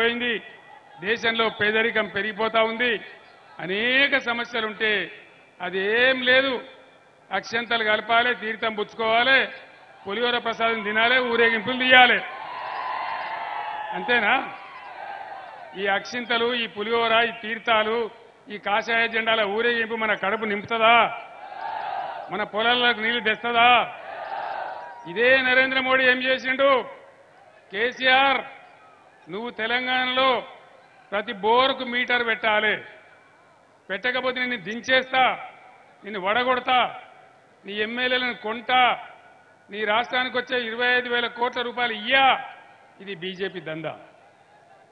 పెరిగిపోయింది, దేశంలో పేదరికం పెరిగిపోతా ఉంది, అనేక సమస్యలుంటే అదేం లేదు. అక్షంతలు కలపాలి, తీర్థం పుచ్చుకోవాలి, పులిహోర ప్రసాదం తినాలి, ఊరేగింపులు తీయాలి. అంతేనా? ఈ అక్షింతలు, ఈ పులిహోర, ఈ తీర్థాలు, ఈ కాషాయ జెండాల ఊరేగింపు మన కడుపు నింపుతుందా? మన పొలాలకు నీళ్లు తెస్తుందా? ఇదే నరేంద్ర మోడీ ఏం చేసిండు? కేసీఆర్, నువ్వు తెలంగాణలో ప్రతి బోరుకు మీటర్ పెట్టాలి, పెట్టకపోతే నిన్ను దించేస్తా, నిన్ను వడగొడతా, నీ ఎమ్మెల్యేలను కొంటా, నీ రాష్ట్రానికి వచ్చే 25,000 కోట్ల రూపాయలు ఇయ్యా. ఇది బీజేపీ దందా.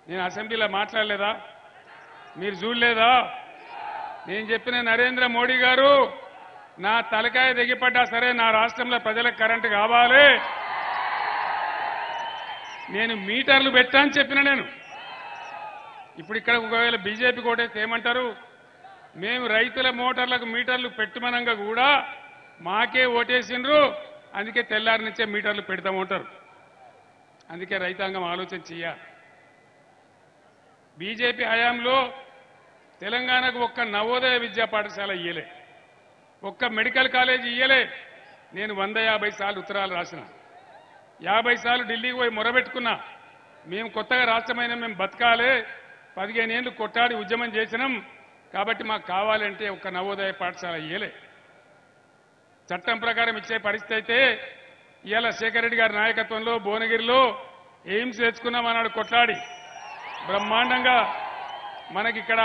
నేను అసెంబ్లీలో మాట్లాడలేదా? మీరు చూడలేదా? నేను చెప్పిన నరేంద్ర మోడీ గారు, నా తలకాయ దిగిపడ్డా సరే నా రాష్ట్రంలో ప్రజలకు కరెంటు కావాలి, నేను మీటర్లు పెట్టా అని చెప్పిన. నేను ఇప్పుడు ఇక్కడ ఒకవేళ బీజేపీ కోటేస్తే ఏమంటారు? మేము రైతుల మోటార్లకు మీటర్లు పెట్టమనంగా కూడా మాకే ఓటేసిండ్రు, అందుకే తెల్లారి నుంచే మీటర్లు పెడతామంటారు. అందుకే రైతాంగం ఆలోచన చెయ్యాలి. బీజేపీ హయాంలో తెలంగాణకు ఒక్క నవోదయ విద్యా పాఠశాల ఇయ్యలే, ఒక్క మెడికల్ కాలేజీ ఇయ్యలే. నేను 150 సార్లు ఉత్తరాలు రాసిన, 50 సార్లు ఢిల్లీకి పోయి మొరబెట్టుకున్నా. మేము కొత్తగా రాష్ట్రమైన మేము బతకాలే, 15 ఏళ్లు కొట్టాడి ఉద్యమం చేసినాం, కాబట్టి మాకు కావాలంటే ఒక్క నవోదయ పాఠశాల ఇయ్యలే. చట్టం ప్రకారం ఇచ్చే పరిస్థితి అయితే ఇవాళ శేఖర్ రెడ్డి గారి నాయకత్వంలో భువనగిరిలో ఎయిమ్స్ తెచ్చుకున్నాం అన్నాడు కొట్లాడి. బ్రహ్మాండంగా మనకిక్కడ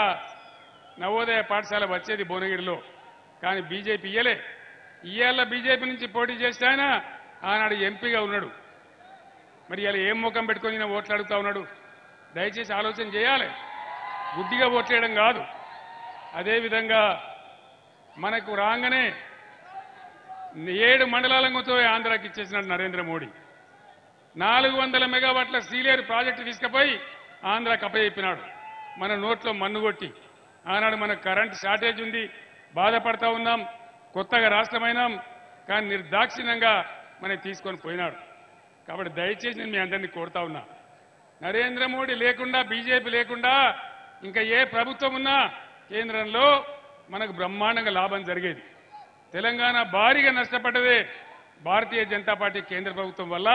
నవోదయ పాఠశాల వచ్చేది భువనగిరిలో, కానీ బీజేపీ ఇయ్యలే. ఇవాళ బీజేపీ నుంచి పోటీ చేస్తే ఆయన ఆనాడు ఎంపీగా ఉన్నాడు. మరి ఇలా ఏం ముఖం పెట్టుకొని ఈయన ఓట్లు అడుగుతా ఉన్నాడు? దయచేసి ఆలోచన చేయాలి, గుడ్డిగా ఓట్లేయడం కాదు. అదేవిధంగా మనకు రాగానే 7 మండలాలతో ఆంధ్రాకి ఇచ్చేసినాడు నరేంద్ర మోడీ. 400 మెగావాట్ల సీలేరు ప్రాజెక్టు తీసుకుపోయి ఆంధ్రాకి అప్పచెప్పినాడు. మన నోట్లో మన్ను కొట్టి. ఆనాడు మనకు కరెంటు షార్టేజ్ ఉంది, బాధపడతా ఉన్నాం, కొత్తగా రాష్ట్రమైనాం, కానీ నిర్దాక్షిణ్యంగా మనకి తీసుకొని పోయినాడు. కాబట్టి దయచేసి నేను మీ అందరినీ కోరుతా ఉన్నా, నరేంద్ర మోడీ లేకుండా, బీజేపీ లేకుండా ఇంకా ఏ ప్రభుత్వం ఉన్నా కేంద్రంలో మనకు బ్రహ్మాండంగా లాభం జరిగేది. తెలంగాణ భారీగా నష్టపడ్డదే భారతీయ జనతా పార్టీ కేంద్ర ప్రభుత్వం వల్ల.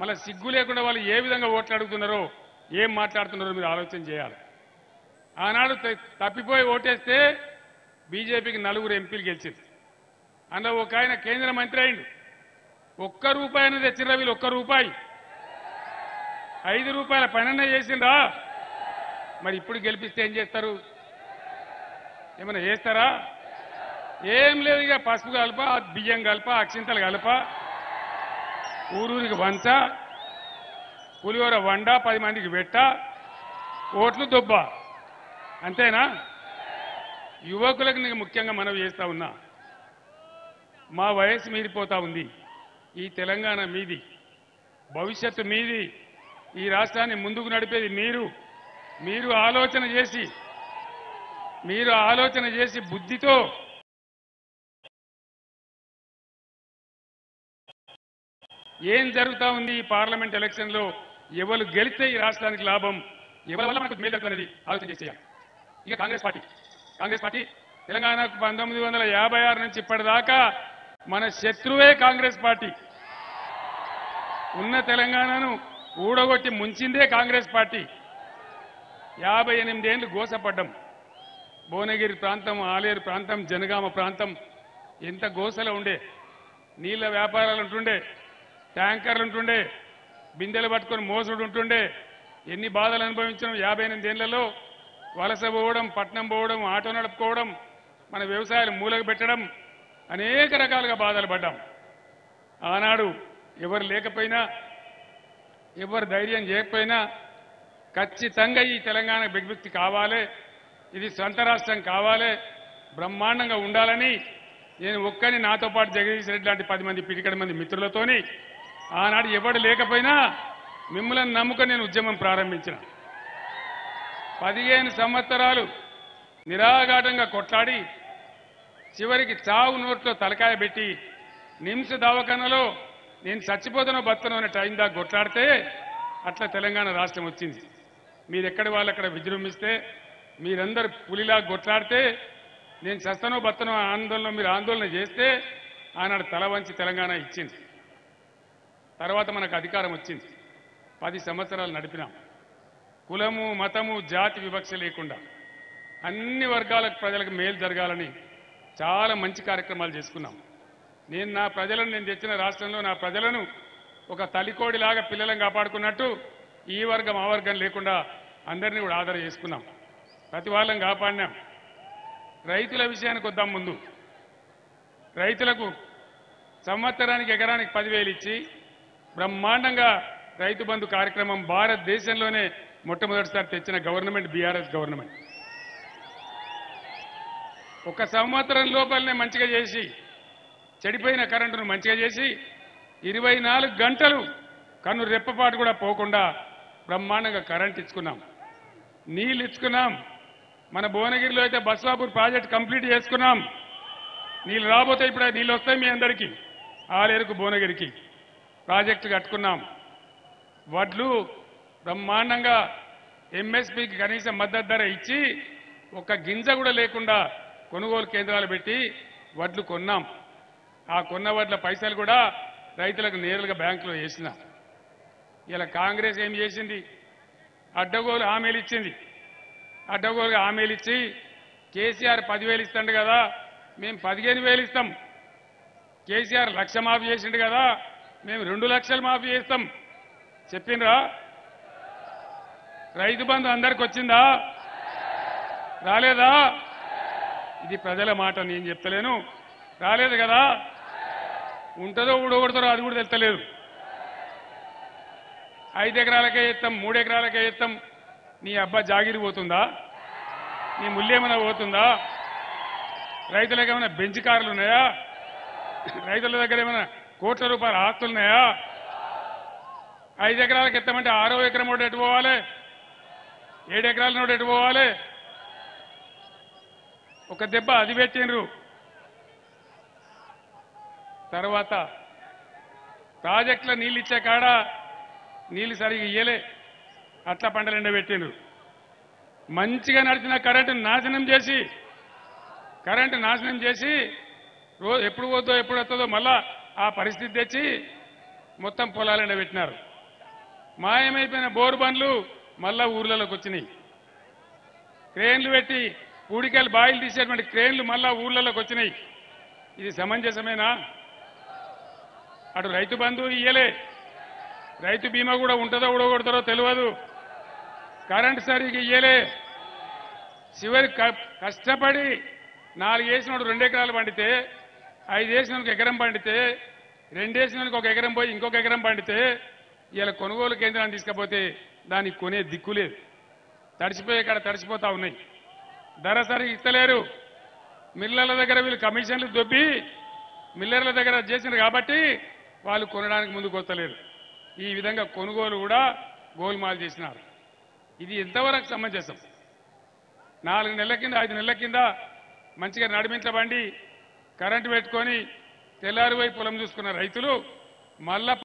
మళ్ళీ సిగ్గు లేకుండా వాళ్ళు ఏ విధంగా ఓట్లు అడుగుతున్నారో, ఏం మాట్లాడుతున్నారో మీరు ఆలోచన చేయాలి. ఆనాడు తప్పిపోయి ఓటేస్తే బీజేపీకి 4 ఎంపీలు గెలిచింది. అందులో ఒక ఆయన కేంద్ర మంత్రి అయిండు. ₹1 అనేది తెచ్చిర్రా వీళ్ళు? ₹1 ₹5 పైన చేసిండ్రా? మరి ఇప్పుడు గెలిపిస్తే ఏం చేస్తారు? ఏమైనా చేస్తారా? ఏం లేదు. ఇక పసుపు కలప, బియ్యం కలప, అక్షింతలు కలప, ఊరూరికి వంచ, పులిహోర వండ, 10 మందికి పెట్ట, ఓట్లు దొబ్బ. అంతేనా? యువకులకు నీకు ముఖ్యంగా మనవి చేస్తా ఉన్నా, మా వయసు మీరిపోతా ఉంది. ఈ తెలంగాణ మీది, భవిష్యత్తు మీది, ఈ రాష్ట్రాన్ని ముందుకు నడిపేది మీరు. మీరు ఆలోచన చేసి బుద్ధితో ఏం జరుగుతా ఉంది ఈ పార్లమెంట్ ఎలక్షన్లో, ఎవరు గెలిస్తే ఈ రాష్ట్రానికి లాభం, ఎవరి వల్ల మనకు మేలు అనేది ఆలోచన చేసేయాలి. ఇక కాంగ్రెస్ పార్టీ తెలంగాణకు 1956 నుంచి ఇప్పటిదాకా మన శత్రువే కాంగ్రెస్ పార్టీ. ఉన్న తెలంగాణను ఊడగొట్టి ముంచిందే కాంగ్రెస్ పార్టీ. 58 ఏళ్లు గోసపడ్డం. భువనగిరి ప్రాంతం, ఆలేరు ప్రాంతం, జనగామ ప్రాంతం ఎంత గోసలో ఉండే. నీళ్ల వ్యాపారాలు ఉంటుండే, ట్యాంకర్లు ఉంటుండే, బిందెలు పట్టుకొని మోసుడు ఉంటుండే. ఎన్ని బాధలు అనుభవించడం. 58 ఏళ్లలో వలస పోవడం, పట్నం పోవడం, ఆటో నడుపుకోవడం, మన వ్యవసాయాలు మూలకు పెట్టడం, అనేక రకాలుగా బాధలు పడ్డాం. ఆనాడు ఎవరు లేకపోయినా, ఎవరు ధైర్యం చేయకపోయినా ఖచ్చితంగా ఈ తెలంగాణ విముక్తి కావాలి, ఇది సొంత రాష్ట్రం కావాలి, బ్రహ్మాండంగా ఉండాలని నేను ఒక్కని, నాతో పాటు జగదీష్ రెడ్డి లాంటి 10 మంది పిడికడి మంది మిత్రులతోని ఆనాడు ఎవడు లేకపోయినా మిమ్మల్ని నమ్ముకొని నేను ఉద్యమం ప్రారంభించిన. 15 సంవత్సరాలు నిరాఘాటంగా కొట్లాడి చివరికి చావు నోట్లో తలకాయ పెట్టి నిమ్స్ దవాఖానలో నేను చచ్చిపోతానో బతనో అనే టైం దాకా కొట్లాడితే అట్లా తెలంగాణ రాష్ట్రం వచ్చింది. మీరు ఎక్కడి వాళ్ళు అక్కడ విజృంభిస్తే మీరందరూ పులిలా కొట్లాడితే నేను చస్తనో బత్తనో ఆందోళన మీరు ఆందోళన చేస్తే ఆనాడు తల వంచి తెలంగాణ ఇచ్చింది. తర్వాత మనకు అధికారం వచ్చింది. 10 సంవత్సరాలు నడిపినాం. కులము మతము జాతి వివక్ష లేకుండా అన్ని వర్గాల ప్రజలకు మేలు జరగాలని చాలా మంచి కార్యక్రమాలు చేసుకున్నాం. నేను నా ప్రజలను నేను తెచ్చిన రాష్ట్రంలో నా ప్రజలను ఒక తల్లికోడిలాగా పిల్లలను కాపాడుకున్నట్టు ఈ వర్గం ఆ వర్గం లేకుండా అందరినీ కూడా ఆదర చేసుకున్నాం. ప్రతి వాళ్ళని కాపాడినాం. రైతుల విషయానికి వద్దాం. ముందు రైతులకు సంవత్సరానికి ఎకరానికి 10,000 ఇచ్చి బ్రహ్మాండంగా రైతు బంధు కార్యక్రమం భారతదేశంలోనే మొట్టమొదటిసారి తెచ్చిన గవర్నమెంట్ బీఆర్ఎస్ గవర్నమెంట్. ఒక సంవత్సరం లోపలనే మంచిగా చేసి చెడిపోయిన కరెంటును మంచిగా చేసి 24 గంటలు కన్ను రెప్పపాటు కూడా పోకుండా బ్రహ్మాండంగా కరెంట్ ఇచ్చుకున్నాం. నీళ్ళు ఇచ్చుకున్నాం. మన భువనగిరిలో అయితే బస్వాపూర్ ప్రాజెక్ట్ కంప్లీట్ చేసుకున్నాం. నీళ్ళు రాబోతే ఇప్పుడు నీళ్ళు వస్తాయి మీ అందరికీ. ఆలేరుకు భువనగిరికి ప్రాజెక్టు కట్టుకున్నాం. వడ్లు బ్రహ్మాండంగా ఎంఎస్పీకి కనీస మద్దతు ధర ఇచ్చి ఒక గింజ కూడా లేకుండా కొనుగోలు కేంద్రాలు పెట్టి వడ్లు కొన్నాం. ఆ కొన్న వడ్ల పైసలు కూడా రైతులకు నేరుగా బ్యాంకులో వేసిన. ఇలా కాంగ్రెస్ ఏం చేసింది? అడ్డగోలు హామీలు ఇచ్చింది. అడ్డగోలుగా హామీలు ఇచ్చి కేసీఆర్ 10,000 ఇస్తాడు కదా, మేము 15,000 ఇస్తాం. కేసీఆర్ 1,00,000 మాఫీ చేసిండు కదా, మేము 2 లక్షలు మాఫీ చేస్తాం చెప్పిండ్రా? రైతు బంధు అందరికి వచ్చిందా? రాలేదా? ఇది ప్రజల మాట, నేను చెప్తలేను. రాలేదు కదా. ఉంటుందో ఊడగొడతారో అది కూడా తెలుస్తలేదు. 5 ఎకరాలకే ఇస్తాం, 3 ఎకరాలకే ఇస్తాం. నీ అబ్బా జాగిరి పోతుందా? నీ ముల్లేమైనా పోతుందా? రైతులకు ఏమైనా బెంచ్ కార్లు ఉన్నాయా? రైతుల దగ్గర ఏమైనా కోట్ల రూపాయల ఆస్తులున్నాయా? 5 ఎకరాలకు ఎత్తామంటే 6వ ఎకరం నోడు ఎటు పోవాలి? 7 ఎకరాల నోడు ఎటు పోవాలి? ఒక దెబ్బ అది పెట్టిండ్రు. తర్వాత ప్రాజెక్టులో నీళ్ళు ఇచ్చే కాడ నీళ్లు సరిగా ఇయ్యలే, అట్లా పంటలు ఎండబెట్టిండ్రు. మంచిగా నడిచిన కరెంటు నాశనం చేసి రోజు ఎప్పుడు పోద్దో ఎప్పుడు వస్తుందో మళ్ళా ఆ పరిస్థితి తెచ్చి మొత్తం పొలాలు ఎండబెట్టినారు. మాయమైపోయిన బోరు బండ్లు మళ్ళా ఊర్లలోకి వచ్చినాయి. క్రేన్లు పెట్టి పూడికలు బాయిలు తీసేటువంటి క్రేన్లు మళ్ళా ఊర్లలోకి వచ్చినాయి. ఇది సమంజసమేనా? అటు రైతు బంధు ఇయ్యలే, రైతు బీమా కూడా ఉంటుందో ఊడగొడతారో తెలియదు, కరెంటు సరిగ్గా ఇయ్యలే. చివరి కష్టపడి 4 వేసినోడు 2 ఎకరాలు పండితే, 5 వేసినోడికి ఎకరం పండితే, 2 వేసినోడికి 1 ఎకరం పోయి ఇంకొక ఎకరం పండితే ఇలా కొనుగోలు కేంద్రాన్ని తీసుకపోతే దానికి కొనే దిక్కు లేదు. తడిసిపోయే కాడ తడిసిపోతా ఉన్నాయి. ధర సరిగ్గా ఇస్తలేరు. మిల్లర్ల దగ్గర వీళ్ళు కమిషన్లు దొబ్బి మిల్లర్ల దగ్గర చేసినారు కాబట్టి వాళ్ళు కొనడానికి ముందుకు వస్తలేరు. ఈ విధంగా కొనుగోలు కూడా గోల్మాల్ చేసినారు. ఇది ఎంతవరకు సమంజసం? 4 నెలల కింద 5 నెలల కింద మంచిగా నడిమింట్ల బండి కరెంటు పెట్టుకొని తెల్లారిపోయి పొలం చూసుకున్న రైతులు మళ్ళా